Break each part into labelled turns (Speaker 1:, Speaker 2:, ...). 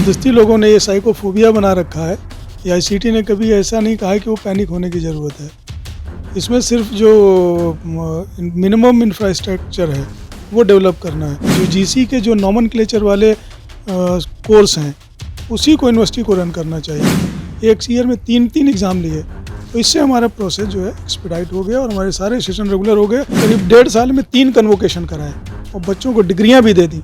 Speaker 1: ज़बरदस्ती लोगों ने ये साइकोफोबिया बना रखा है कि आईसीटी ने कभी ऐसा नहीं कहा है कि वो पैनिक होने की ज़रूरत है। इसमें सिर्फ जो मिनिमम इंफ्रास्ट्रक्चर है वो डेवलप करना है। जो जीसी के जो नॉमेनक्लेचर वाले कोर्स हैं उसी को यूनिवर्सिटी को रन करना चाहिए। एक ईयर में तीन एग्ज़ाम लिए तो इससे हमारा प्रोसेस जो है एक्सपीडाइट हो गया और हमारे सारे सेशन रेगुलर हो गए। करीब 1.5 साल में 3 कन्वोकेशन कराए और बच्चों को डिग्रियाँ भी दे दी।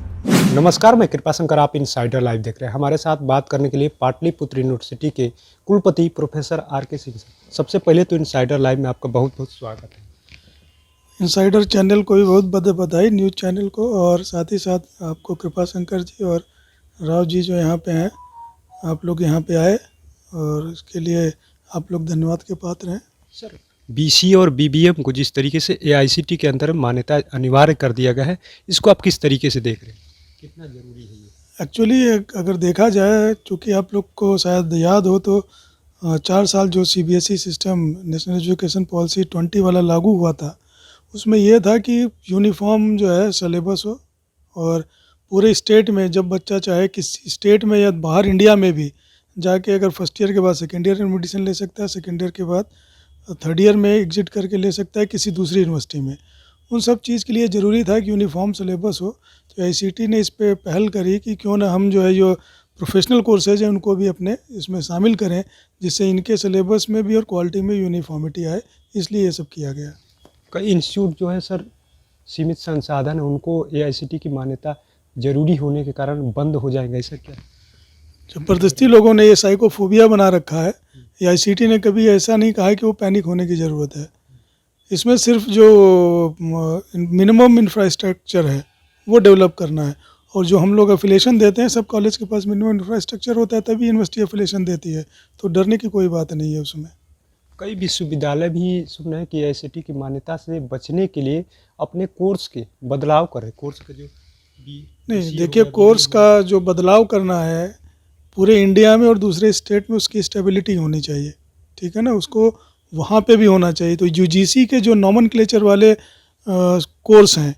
Speaker 2: नमस्कार, मैं कृपाशंकर, आप इनसाइडर लाइव देख रहे हैं। हमारे साथ बात करने के लिए पाटलिपुत्र यूनिवर्सिटी के कुलपति प्रोफेसर आर.के. सिंह। सबसे पहले तो इनसाइडर लाइव में आपका बहुत बहुत स्वागत है।
Speaker 1: इनसाइडर चैनल को भी बहुत बधाई, न्यूज़ चैनल को, और साथ ही साथ आपको कृपाशंकर जी और राव जी जो यहाँ पे हैं, आप लोग यहाँ पे आए और इसके लिए आप लोग धन्यवाद के पात्र हैं।
Speaker 2: सर, बीसी और बीबीएम को जिस तरीके से एआईसीटी के अंदर मान्यता अनिवार्य कर दिया गया है, इसको आप किस तरीके से देख रहे हैं? कितना जरूरी है ये?
Speaker 1: एक्चुअली अगर देखा जाए, चूँकि आप लोग को शायद याद हो तो 4 साल जो CBSE system national education policy 20 वाला लागू हुआ था, उसमें यह था कि यूनिफॉर्म जो है सिलेबस हो और पूरे स्टेट में जब बच्चा चाहे किसी स्टेट में या बाहर इंडिया में भी जाके अगर फर्स्ट ईयर के बाद सेकेंड ईयर में एडमिशन ले सकता है, सेकेंड ईयर के बाद थर्ड ईयर में एग्जिट करके ले सकता है किसी दूसरी यूनिवर्सिटी में। उन सब चीज़ के लिए ज़रूरी था कि यूनिफॉर्म सिलेबस हो। तो आईसीटी ने इस पे पहल करी कि क्यों ना हम जो है जो प्रोफेशनल कोर्सेज हैं उनको भी अपने इसमें शामिल करें, जिससे इनके सिलेबस में भी और क्वालिटी में यूनिफॉर्मिटी आए, इसलिए ये सब किया गया।
Speaker 2: कई इंस्टीट्यूट जो है सर, सीमित संसाधन है, उनको एआईसीटी की मान्यता जरूरी होने के कारण बंद हो जाएगा, ऐसा क्या?
Speaker 1: ज़बरदस्ती लोगों ने ये साइकोफोबिया बना रखा है। आईसीटी ने कभी ऐसा नहीं कहा है कि वो पैनिक होने की ज़रूरत है। इसमें सिर्फ जो मिनिमम इंफ्रास्ट्रक्चर है वो डेवलप करना है, और जो हम लोग एफिलिएशन देते हैं, सब कॉलेज के पास मिनिमम इंफ्रास्ट्रक्चर होता है तभी यूनिवर्सिटी एफिलिएशन देती है, तो डरने की कोई बात नहीं है उसमें।
Speaker 2: कई विश्वविद्यालय भी सुन रहे हैं कि एआईसीटी की मान्यता से बचने के लिए अपने कोर्स के बदलाव कर रहे हैं। कोर्स का जो
Speaker 1: नहीं, देखिए, कोर्स का जो बदलाव करना है पूरे इंडिया में और दूसरे स्टेट में उसकी स्टेबिलिटी होनी चाहिए, ठीक है ना, उसको वहाँ पे भी होना चाहिए। तो यूजीसी के जो नॉमेनक्लेचर वाले कोर्स हैं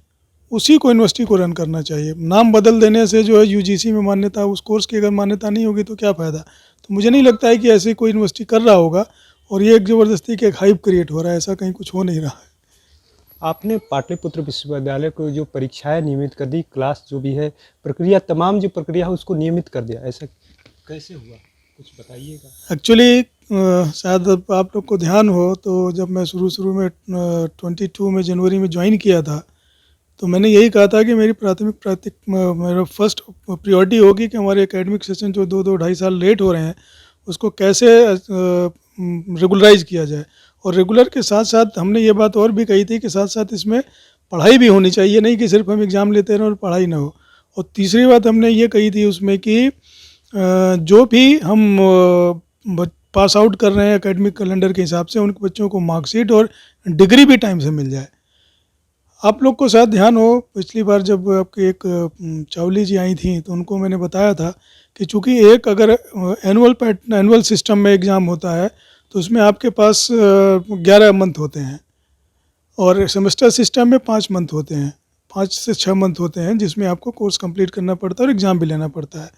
Speaker 1: उसी को यूनिवर्सिटी को रन करना चाहिए। नाम बदल देने से जो है यूजीसी में मान्यता, उस कोर्स की अगर मान्यता नहीं होगी तो क्या फ़ायदा। तो मुझे नहीं लगता है कि ऐसे कोई यूनिवर्सिटी कर रहा होगा, और ये एक ज़बरदस्ती के एक हाइप क्रिएट हो रहा है, ऐसा कहीं कुछ हो नहीं रहा है।
Speaker 2: आपने पाटलिपुत्र विश्वविद्यालय को जो परीक्षाएं नियमित कर दी, क्लास जो भी है, प्रक्रिया, तमाम जो प्रक्रिया है उसको नियमित कर दिया, ऐसा कैसे हुआ, कुछ बताइएगा।
Speaker 1: एक्चुअली शायद आप लोग को ध्यान हो तो जब मैं शुरू में 22 में जनवरी में ज्वाइन किया था, तो मैंने यही कहा था कि मेरी मेरा फर्स्ट प्रायोरिटी होगी कि हमारे एकेडमिक सेशन जो 2-2-2.5 साल लेट हो रहे हैं उसको कैसे रेगुलराइज किया जाए। और रेगुलर के साथ साथ हमने ये बात और भी कही थी कि साथ साथ इसमें पढ़ाई भी होनी चाहिए, नहीं कि सिर्फ हम एग्ज़ाम लेते रहें और पढ़ाई ना हो। और तीसरी बात हमने ये कही थी उसमें कि जो भी हम पास आउट कर रहे हैं एकेडमिक कैलेंडर के हिसाब से, उन बच्चों को मार्कशीट और डिग्री भी टाइम से मिल जाए। आप लोग को शायद ध्यान हो, पिछली बार जब आपके एक चावली जी आई थी तो उनको मैंने बताया था कि चूँकि एक अगर एनुअल सिस्टम में एग्ज़ाम होता है तो उसमें आपके पास 11 मंथ होते हैं, और सेमेस्टर सिस्टम में 5 मंथ होते हैं, 5 से 6 मंथ होते हैं, जिसमें आपको कोर्स कंप्लीट करना पड़ता है और एग्ज़ाम भी लेना पड़ता है।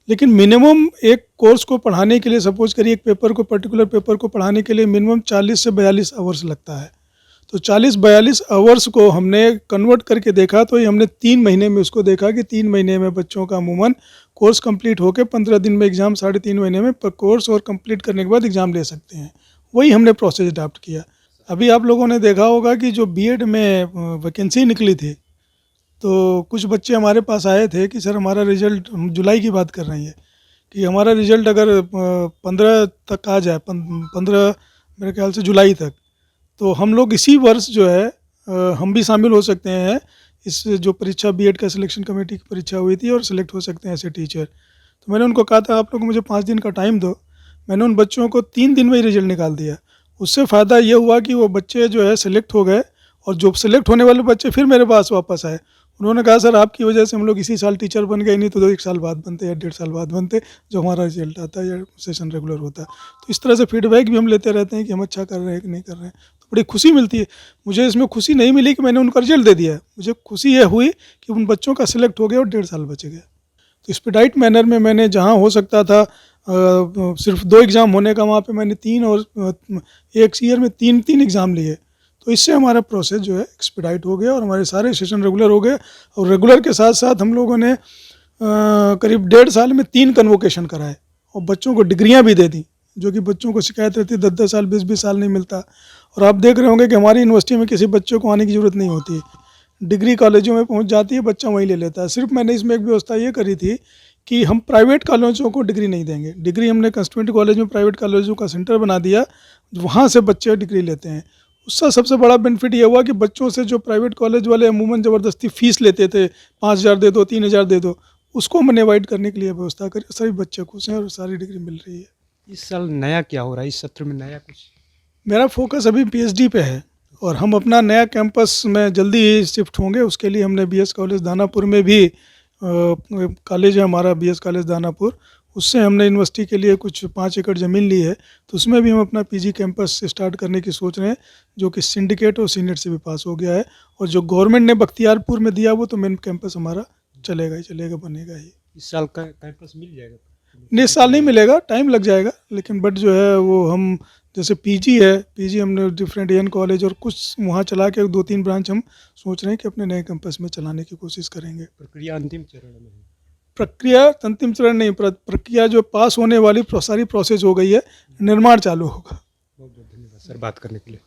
Speaker 1: लेकिन मिनिमम एक कोर्स को पढ़ाने के लिए, सपोज करिए एक पेपर को, पर्टिकुलर पेपर को पढ़ाने के लिए मिनिमम 40 से 42 आवर्स लगता है। तो 40-42 आवर्स को हमने कन्वर्ट करके देखा, तो ये हमने 3 महीने में उसको देखा कि 3 महीने में बच्चों का अमूमन कोर्स कंप्लीट होकर 15 दिन में एग्ज़ाम, 3.5 महीने में कोर्स और कंप्लीट करने के बाद एग्ज़ाम ले सकते हैं। वही हमने प्रोसेस अडॉप्ट किया। अभी आप लोगों ने देखा होगा कि जो बीएड में वैकेंसी निकली थी, तो कुछ बच्चे हमारे पास आए थे कि सर हमारा रिज़ल्ट, हम जुलाई की बात कर रहे हैं कि हमारा रिज़ल्ट अगर 15 तक आ जाए, 15 मेरे ख्याल से जुलाई तक, तो हम लोग इसी वर्ष जो है हम भी शामिल हो सकते हैं इस जो परीक्षा, बीएड का सिलेक्शन कमेटी की परीक्षा हुई थी, और सिलेक्ट हो सकते हैं ऐसे टीचर। तो मैंने उनको कहा था आप लोग मुझे 5 दिन का टाइम दो। मैंने उन बच्चों को 3 दिन में ही रिजल्ट निकाल दिया। उससे फ़ायदा ये हुआ कि वो बच्चे जो है सिलेक्ट हो गए, और जो सिलेक्ट होने वाले बच्चे फिर मेरे पास वापस आए। उन्होंने कहा सर आपकी वजह से हम लोग इसी साल टीचर बन गए, नहीं तो 1 साल बाद बनते या 1.5 साल बाद बनते, जो हमारा रिजल्ट आता है या सेशन रेगुलर होता है। तो इस तरह से फीडबैक भी हम लेते रहते हैं कि हम अच्छा कर रहे हैं कि नहीं कर रहे हैं, तो बड़ी खुशी मिलती है। मुझे इसमें खुशी नहीं मिली कि मैंने उनका रिजल्ट दे दिया, मुझे खुशी ये हुई कि उन बच्चों का सिलेक्ट हो गया और 1.5 साल बच गया। तो एक्सपीडाइट मैनर में मैंने जहाँ हो सकता था सिर्फ 2 एग्ज़ाम होने का, वहाँ पे मैंने 3 और एक ईयर में 3 एग्ज़ाम लिए। तो इससे हमारा प्रोसेस जो है एक्सपीडाइट हो गया और हमारे सारे सेशन रेगुलर हो गए। और रेगुलर के साथ साथ हम लोगों ने करीब 1.5 साल में 3 कन्वोकेशन कराए और बच्चों को डिग्रियां भी दे दी, जो कि बच्चों को शिकायत रहती है 10-10 साल 20-20 साल नहीं मिलता। और आप देख रहे होंगे कि हमारी यूनिवर्सिटी में किसी बच्चों को आने की ज़रूरत नहीं होती है, डिग्री कॉलेजों में पहुंच जाती है, बच्चा वहीं ले लेता है। सिर्फ मैंने इसमें एक व्यवस्था ये करी थी कि हम प्राइवेट कॉलेजों को डिग्री नहीं देंगे। डिग्री हमने कंस्टिट्यूएंट कॉलेज में प्राइवेट कॉलेजों का सेंटर बना दिया, वहाँ से बच्चे डिग्री लेते हैं। उसका सबसे बड़ा बेनिफिट ये हुआ कि बच्चों से जो प्राइवेट कॉलेज वाले अमूमन ज़बरदस्ती फ़ीस लेते थे, 5,000 दे दो, 3,000 दे दो, उसको मैंने अवॉइड करने के लिए व्यवस्था करी। सभी बच्चे खुश हैं और सारी डिग्री मिल रही है।
Speaker 2: इस साल नया क्या हो रहा है, इस सत्र में नया कुछ?
Speaker 1: मेरा फोकस अभी पीएचडी पे है और हम अपना नया कैंपस में जल्दी ही शिफ्ट होंगे। उसके लिए हमने बीएस कॉलेज दानापुर में भी कॉलेज है हमारा, बीएस कॉलेज दानापुर, उससे हमने यूनिवर्सिटी के लिए कुछ 5 एकड़ ज़मीन ली है। तो उसमें भी हम अपना पीजी कैंपस स्टार्ट करने की सोच रहे हैं, जो कि सिंडिकेट और सीनेट से भी पास हो गया है। और जो गवर्नमेंट ने बख्तियारपुर में दिया वो तो मेन कैंपस हमारा चलेगा ही चलेगा, बनेगा ही।
Speaker 2: इस साल का कैंपस मिल जाएगा?
Speaker 1: नहीं, इस साल नहीं मिलेगा, टाइम लग जाएगा, लेकिन बट जो है वो हम जैसे पीजी है, पीजी हमने डिफरेंट एन कॉलेज और कुछ वहाँ चला के 2-3 ब्रांच हम सोच रहे हैं कि अपने नए कैंपस में चलाने की कोशिश करेंगे।
Speaker 2: प्रक्रिया अंतिम चरण में है?
Speaker 1: प्रक्रिया अंतिम चरण नहीं, प्रक्रिया जो पास होने वाली सारी प्रोसेस हो गई है, निर्माण चालू होगा।
Speaker 2: बहुत बहुत धन्यवाद सर बात करने के लिए।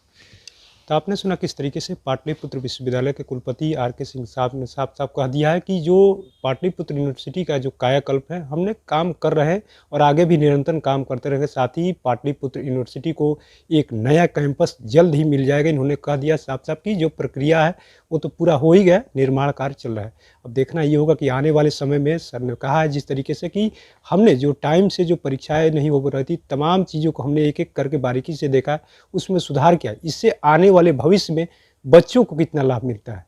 Speaker 2: तो आपने सुना किस तरीके से पाटलिपुत्र विश्वविद्यालय के कुलपति आर.के. सिंह साहब ने साफ कह दिया है कि जो पाटलिपुत्र यूनिवर्सिटी का जो कायाकल्प है, हमने काम कर रहे हैं और आगे भी निरंतर काम करते रहेंगे। साथ ही पाटलिपुत्र यूनिवर्सिटी को एक नया कैंपस जल्द ही मिल जाएगा। इन्होंने कह दिया साफ कि जो प्रक्रिया है वो तो पूरा हो ही गया, निर्माण कार्य चल रहा है। अब देखना ये होगा कि आने वाले समय में सर ने कहा है जिस तरीके से कि हमने जो टाइम से जो परीक्षाएं नहीं हो रही थी, तमाम चीज़ों को हमने एक एक करके बारीकी से देखा, उसमें सुधार किया। इससे आने वाले भविष्य में बच्चों को कितना लाभ मिलता है।